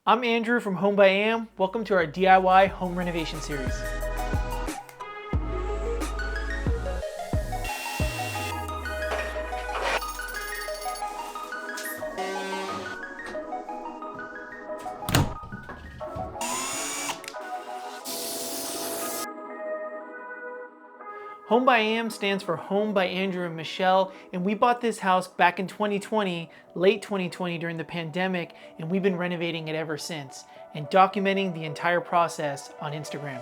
I'm Andrew from Home by Am. Welcome to our DIY home renovation series. Home by Am stands for Home by Andrew and Michelle, and we bought this house back in 2020, late 2020 during the pandemic, and we've been renovating it ever since and documenting the entire process on Instagram.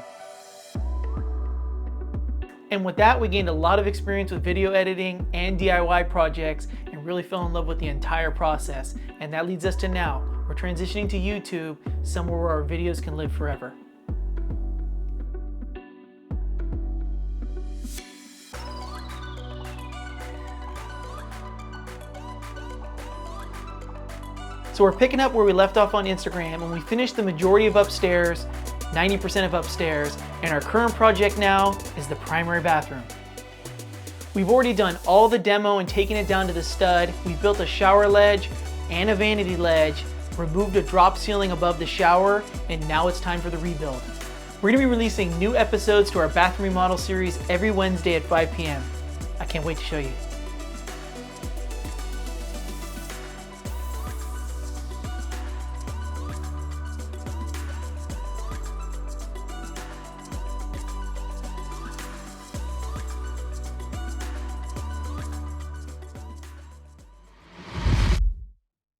And with that, we gained a lot of experience with video editing and DIY projects and really fell in love with the entire process. And that leads us to now. We're transitioning to YouTube, somewhere where our videos can live forever. So we're picking up where we left off on Instagram, and we finished the majority of upstairs, 90% of upstairs, and our current project now is the primary bathroom. We've already done all the demo and taken it down to the stud. We've built a shower ledge and a vanity ledge, removed a drop ceiling above the shower, and now it's time for the rebuild. We're gonna be releasing new episodes to our bathroom remodel series every Wednesday at 5 p.m. I can't wait to show you.